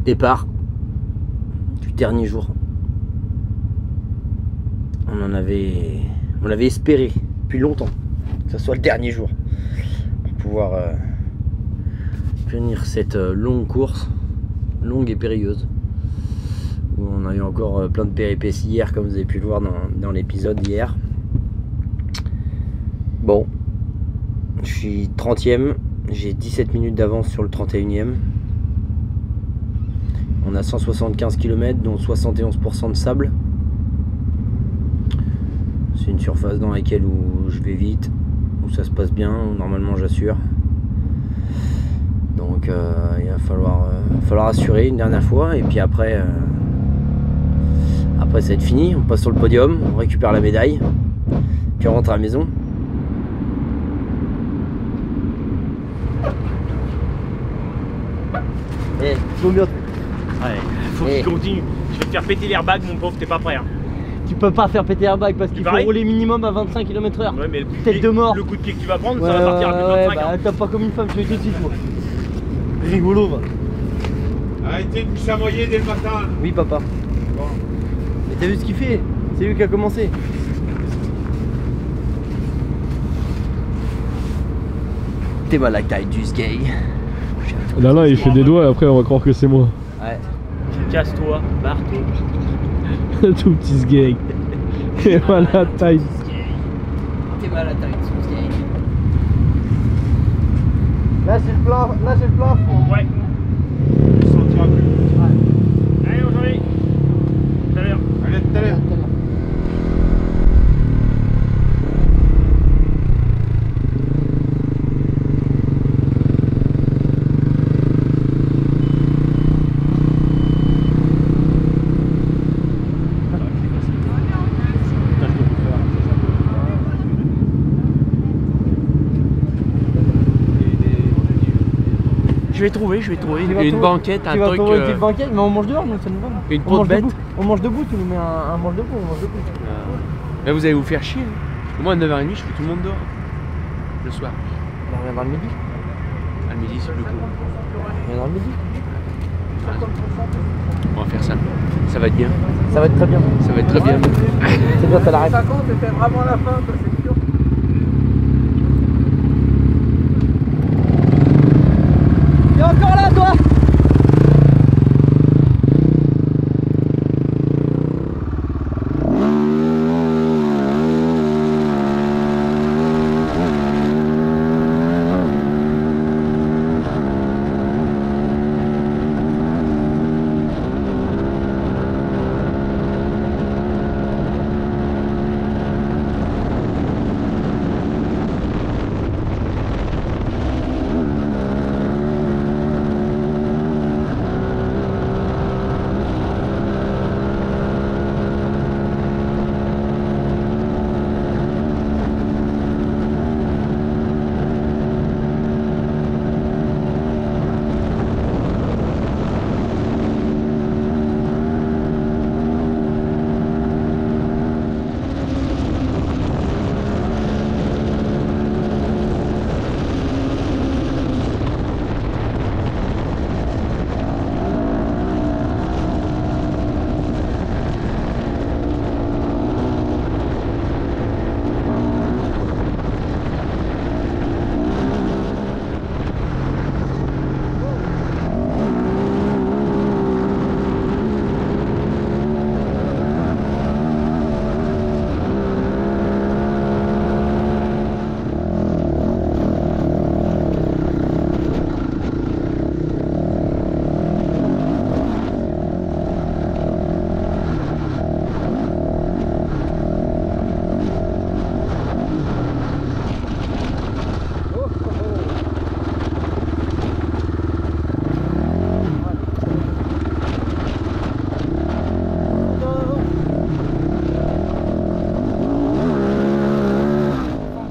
Départ du dernier jour. On l'avait espéré depuis longtemps que ce soit le dernier jour pour pouvoir finir cette longue course, longue et périlleuse, où on a eu encore plein de péripéties hier, comme vous avez pu le voir dans l'épisode d'hier. Bon, je suis 30e, j'ai 17 minutes d'avance sur le 31e. On a 175 km, dont 71% de sable. C'est une surface dans laquelle où je vais vite, où ça se passe bien, où normalement j'assure. Donc il va falloir assurer une dernière fois, et puis après ça va être fini. On passe sur le podium, on récupère la médaille, puis on rentre à la maison. Eh, faut mieux. Ouais, faut qu'il continue. Je vais te faire péter l'airbag, mon pauvre, t'es pas prêt. Hein. Tu peux pas faire péter l'airbag parce qu'il faut rouler minimum à 25 km/h. Ouais, mais tête de mort. Le coup de pied que tu vas prendre, ça va partir à plus de 25. Bah, tape pas comme une femme, je te dis tout de suite, moi. Rigolo, va. Arrêtez de vous chamoyer dès le matin. Oui, papa. Bon. Mais t'as vu ce qu'il fait? C'est lui qui a commencé. T'es mal à la taille du gay. Là, il fait des doigts et après on va croire que c'est moi. Ouais. Casse-toi, barre-toi. Tout petit gay. T'es mal à la taille. T'es mal à la taille du gay. Là, j'ai le plan. Ouais. Il sortira plus. Ouais. Allez, aujourd'hui. Tout à l'heure. Allez, tout à l'heure. Je vais trouver une banquette, un truc. Tu vas trouver une petite banquette, mais on mange dehors, nous, ça nous va. Une peau de bête. On mange debout, tu nous mets un manche debout, on mange debout. Là, vous allez vous faire chier. Moi, à 9h30, je fais tout le monde dehors. Le soir. On revient dans le midi. À midi, c'est plus cool. On revient dans le midi. On va faire ça. Ça va être bien. Ça va être très bien. Ça va être très bien. C'est bien, ça l'arrête. 50, c'était vraiment la fin, ça, c'est sûr. T'es encore là, toi?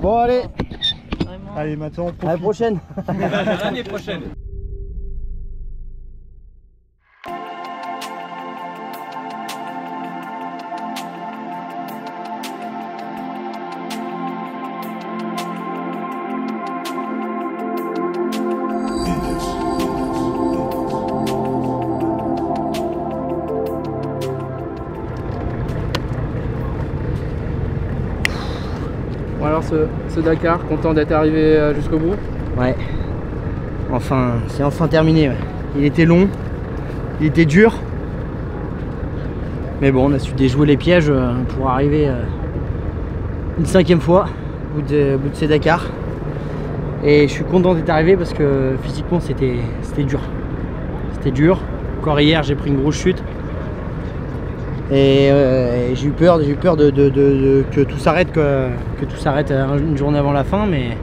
Bon, allez. Allez, maintenant on profite. À la prochaine. L'année prochaine. ce Dakar, content d'être arrivé jusqu'au bout? Ouais. Enfin, c'est enfin terminé. Ouais. Il était long, il était dur. Mais bon, on a su déjouer les pièges pour arriver une 5e fois au bout de ces Dakar. Et je suis content d'être arrivé parce que physiquement c'était dur. C'était dur. Encore hier j'ai pris une grosse chute. Et j'ai eu peur que tout s'arrête, que tout s'arrête une journée avant la fin, mais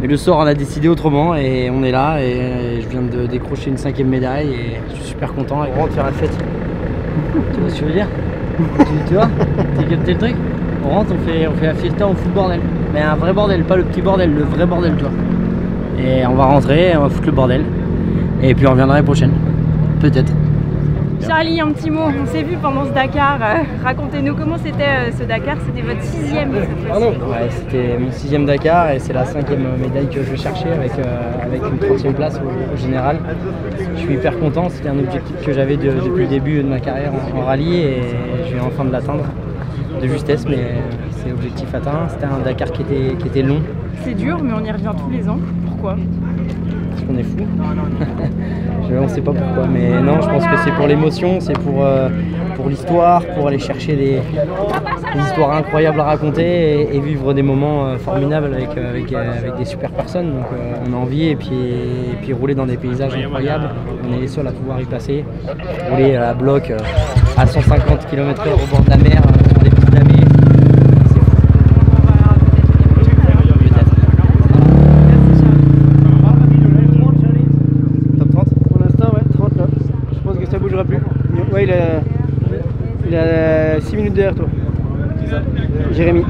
le sort en a décidé autrement et on est là et je viens de décrocher une 5e médaille et je suis super content. On rentre faire la fête. Tu vois ce que je veux dire? Tu vois? T'as capté le truc? On rentre, on fait la fiesta au full bordel. Mais un vrai bordel, pas le petit bordel, le vrai bordel, toi. Et on va rentrer, on va foutre le bordel. Et puis on reviendra l'année prochaine. Peut-être. Charlie, un petit mot, on s'est vu pendant ce Dakar, racontez-nous comment c'était ce Dakar, c'était votre 6e cette fois-ci. Ouais, c'était mon 6e Dakar et c'est la 5e médaille que je cherchais avec une 30e place au général. Je suis hyper content, c'était un objectif que j'avais depuis le début de ma carrière en rallye et je viens enfin de l'atteindre de justesse, mais c'est l'objectif atteint. C'était un Dakar qui était long. C'est dur, mais on y revient tous les ans, pourquoi? Parce qu'on est fou. On sait pas pourquoi, mais non, je pense que c'est pour l'émotion, c'est pour l'histoire, pour aller chercher des histoires incroyables à raconter et vivre des moments formidables avec des super personnes. Donc on a envie et puis rouler dans des paysages incroyables. On est les seuls à pouvoir y passer. Rouler à bloc à 150 km/h au bord de la mer sur des pistes d'amé. Ouais, il a 6 minutes derrière toi. Jérémy.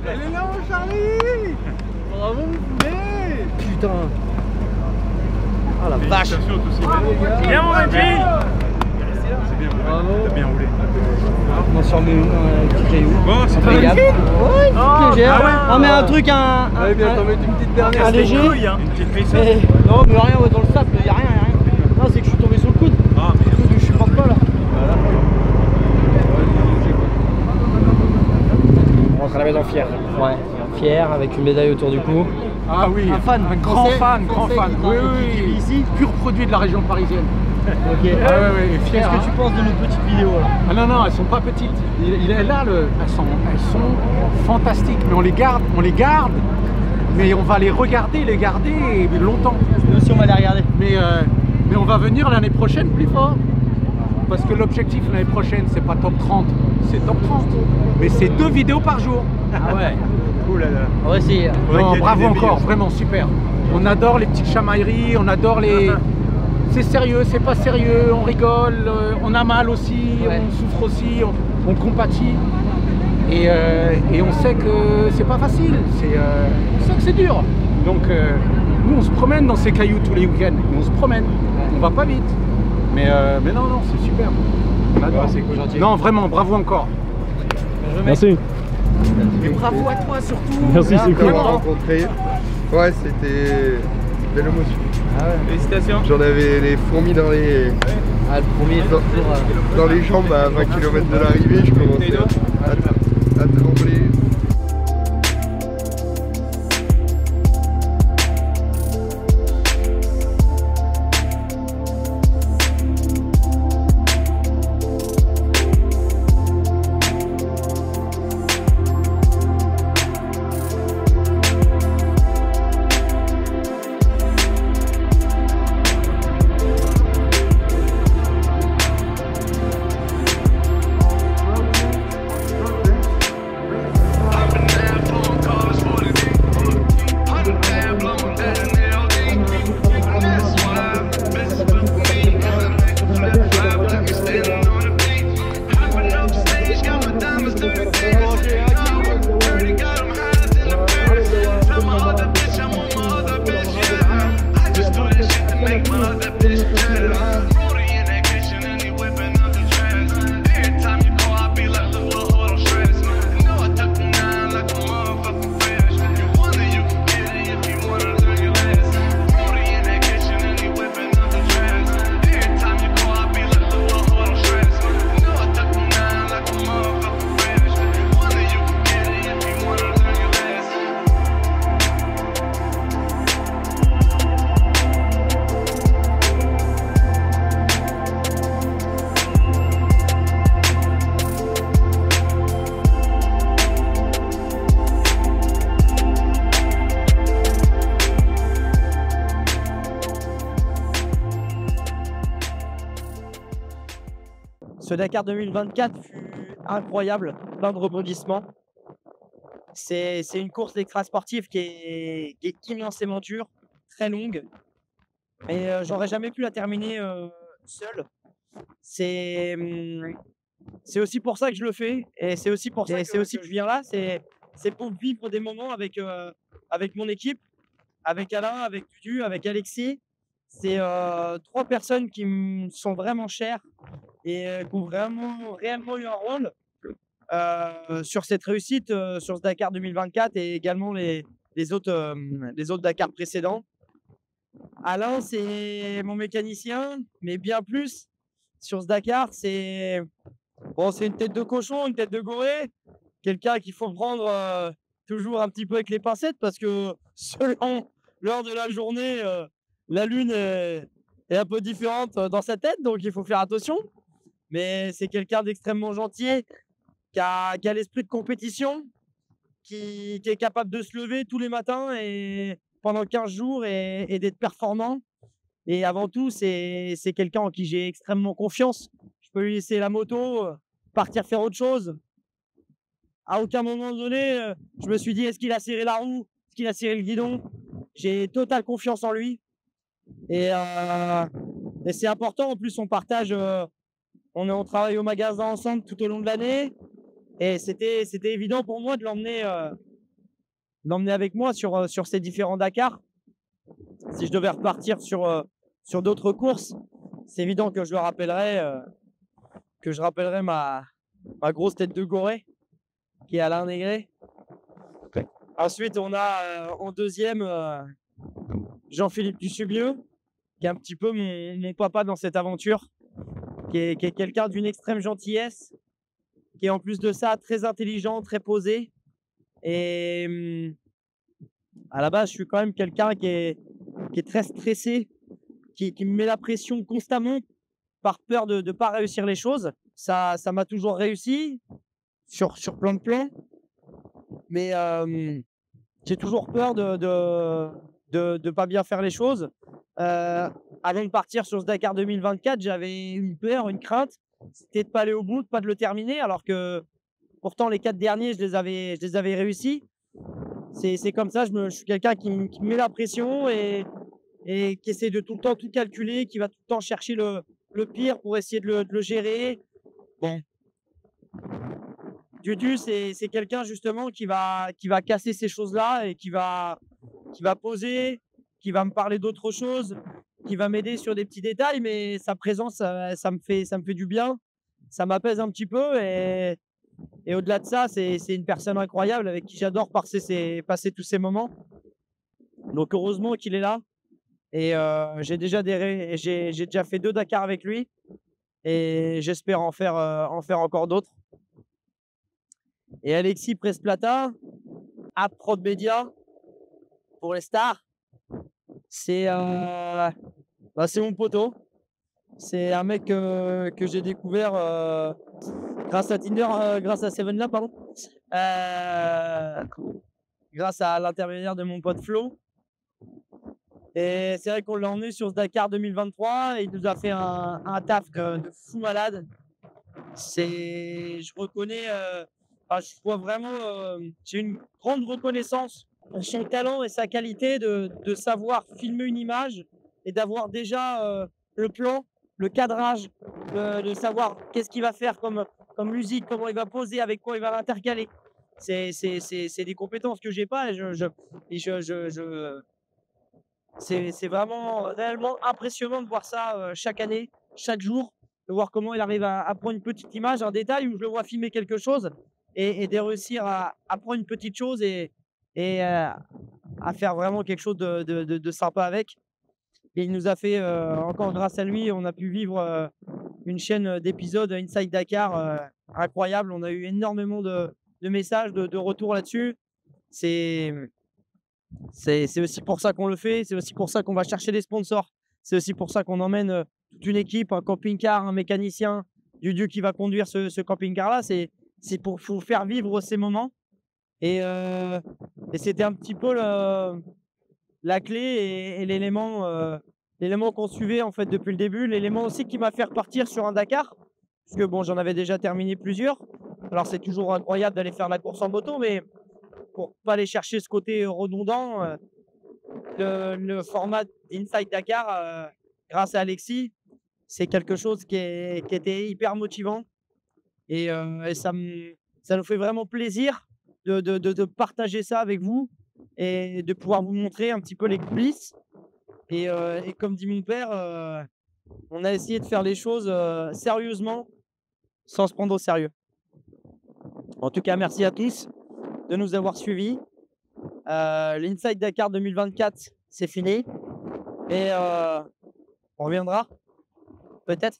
Elle est là, Charlie! Bravo, vous voulez! Putain! Oh la vache! Bien mon Benji! C'est bien, t'as bien roulé. On en sort un petit caillou. Bon, c'est pas grave. Ouais, une petite légère. Ah ouais. Non mais un truc, Ouais, bien, t'en mets une petite dernière. un léger. Une petite faisceuse. Non mais rien dans le sable, y'a rien. Non, c'est que je suis tombé sur le coude. Ah, mais Je supporte pas là. On rentre à la maison fier. Ouais, fier avec une médaille autour du cou. Ah oui, Un fan, un grand fan, grand fan. Oui, qui vit oui, ici. pur produit de la région parisienne. Ok. Ah ouais, fier. Qu'est-ce que tu penses de nos petites vidéos là? Ah non, elles sont pas petites. Il est là, elles sont fantastiques. Mais on les garde. Mais on va les garder longtemps. Nous aussi on va les regarder. Mais on va venir l'année prochaine plus fort. Parce que l'objectif l'année prochaine, c'est pas top 30, c'est top 30. Mais c'est 2 vidéos par jour. Ah ouais. oh là là. On va essayer. Non, bravo encore, vraiment super. On adore les petites chamailleries, on adore les... C'est sérieux, c'est pas sérieux, on rigole, on a mal aussi, Ouais. on souffre aussi, on compatit. Et on sait que c'est pas facile, on sait que c'est dur. Donc nous on se promène dans ces cailloux tous les week-ends, on se promène, on va pas vite. Mais non, c'est super. On adore. c'est cool. Non, vraiment, bravo encore. Merci. Et bravo à toi surtout. Merci, c'est cool. Rencontré. Ouais, c'était belle émotion. Ah ouais. Félicitations. J'en avais les fourmis dans les Dans, dans les jambes à 20 km de l'arrivée. Je commençais à trembler. Ce Dakar 2024 fut incroyable, plein de rebondissements. C'est une course d'extra sportive qui est immensément dure, très longue. Et j'aurais jamais pu la terminer seul. C'est aussi pour ça que je le fais. Et c'est aussi pour ça que je viens là. C'est pour vivre des moments avec mon équipe, avec Alain, avec Dudu, avec Alexis. C'est 3 personnes qui me sont vraiment chères et qui ont réellement eu un rôle sur cette réussite, sur ce Dakar 2024 et également les autres Dakar précédents. Alain, c'est mon mécanicien, mais bien plus sur ce Dakar, c'est une tête de cochon, une tête de goré, quelqu'un qu'il faut prendre toujours un petit peu avec les pincettes parce que selon l'heure de la journée, la lune est un peu différente dans sa tête, donc il faut faire attention. Mais c'est quelqu'un d'extrêmement gentil, qui a l'esprit de compétition, qui est capable de se lever tous les matins et pendant 15 jours et d'être performant. Et avant tout, c'est quelqu'un en qui j'ai extrêmement confiance. Je peux lui laisser la moto, partir faire autre chose. À aucun moment donné, je me suis dit, est-ce qu'il a serré la roue? Est-ce qu'il a serré le guidon? J'ai totale confiance en lui. Et c'est important. En plus, on partage, on travaille au magasin ensemble tout au long de l'année. Et c'était évident pour moi de l'emmener avec moi sur ces différents Dakar. Si je devais repartir sur d'autres courses, c'est évident que je rappellerai ma grosse tête de goré, qui est Alain Négré. Ensuite, on a en deuxième Jean-Philippe Dussubieux, qui est un petit peu mon papa dans cette aventure, qui est quelqu'un d'une extrême gentillesse, qui est en plus de ça très intelligent, très posé. Et à la base, je suis quand même quelqu'un qui est très stressé, qui me met la pression constamment par peur de ne pas réussir les choses. Ça m'a toujours réussi sur plein de plans. Mais j'ai toujours peur de pas bien faire les choses. Avant de partir sur ce Dakar 2024, j'avais une peur, une crainte, c'était de pas aller au bout, de pas de le terminer, alors que pourtant les 4 derniers, je les avais réussis. C'est comme ça, je suis quelqu'un qui me met la pression et qui essaie de tout le temps tout calculer, qui va tout le temps chercher le pire pour essayer de le gérer. Bon. Dudu, c'est quelqu'un justement qui va casser ces choses-là et qui va poser, qui va me parler d'autre chose, qui va m'aider sur des petits détails, mais sa présence, ça me fait du bien, ça m'apaise un petit peu et au-delà de ça, c'est une personne incroyable avec qui j'adore passer tous ces moments. Donc heureusement qu'il est là et j'ai déjà fait 2 Dakar avec lui et j'espère en faire encore d'autres. Et Alexis Presplata, à Prod Media pour les stars, c'est mon poteau. C'est un mec que j'ai découvert grâce à Tinder, grâce à Seven Lab, pardon. Grâce à l'intermédiaire de mon pote Flo. Et c'est vrai qu'on l'a emmené sur ce Dakar 2023 et il nous a fait un taf de fou malade. Je reconnais, je vois vraiment, j'ai une grande reconnaissance pour son talent et sa qualité de savoir filmer une image et d'avoir déjà le plan, le cadrage, de savoir qu'est-ce qu'il va faire comme musique, comment il va poser, avec quoi il va l'intercaler. C'est des compétences que j'ai pas et c'est vraiment réellement impressionnant de voir ça chaque année, chaque jour, de voir comment il arrive à prendre une petite image, un détail où je le vois filmer quelque chose et de réussir à prendre une petite chose et à faire vraiment quelque chose de sympa avec. Et il nous a fait, encore grâce à lui, on a pu vivre une chaîne d'épisodes Inside Dakar incroyable. On a eu énormément de messages, de retours là-dessus. C'est aussi pour ça qu'on le fait, c'est aussi pour ça qu'on va chercher des sponsors. C'est aussi pour ça qu'on emmène toute une équipe, un camping-car, un mécanicien, Dudu qui va conduire ce camping-car-là. C'est pour faire vivre ces moments. Et c'était un petit peu la clé et l'élément qu'on suivait en fait depuis le début. L'élément aussi qui m'a fait repartir sur un Dakar. puisque bon, j'en avais déjà terminé plusieurs. Alors c'est toujours incroyable d'aller faire la course en moto, mais pour pas aller chercher ce côté redondant, le format Inside Dakar, grâce à Alexis, c'est quelque chose qui était hyper motivant. Et ça nous fait vraiment plaisir de partager ça avec vous et de pouvoir vous montrer un petit peu les coulisses. Et comme dit mon père, on a essayé de faire les choses sérieusement, sans se prendre au sérieux. En tout cas, merci à tous de nous avoir suivis. L'Inside Dakar 2024, c'est fini. Et on reviendra, peut-être.